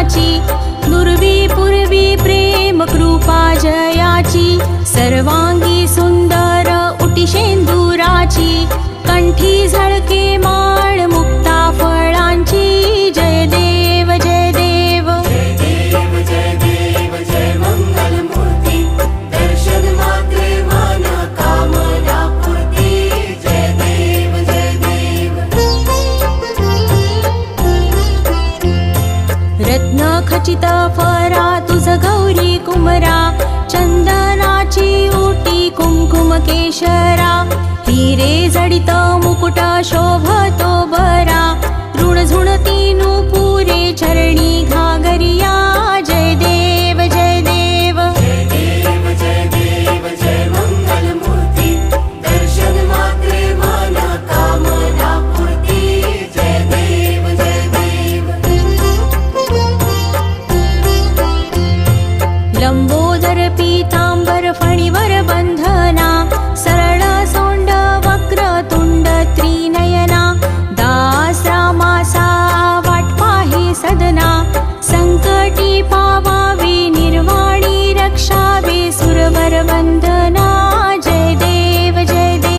फळाची, दुर्वी पूर्वी प्रेम कृपा जयाची, सर्वांगी सुंदर उटी शेंदुराची, कंठी झळके माळ मुक्ता फळांची, जय देव जय देव जय देव जय देव जय मंगल मूर्ती, दर्शन मात्रे मन कामना पूर्ती, जय देव जय देव। रत्न खचित फरा तुझ गौरी कुमरा, चंदनाची ओटी कुंकुम केशरा, हिरे जडित मुकुट शोभतो बरा, ऋण झुणती नुपुरे चरणी घागरिया,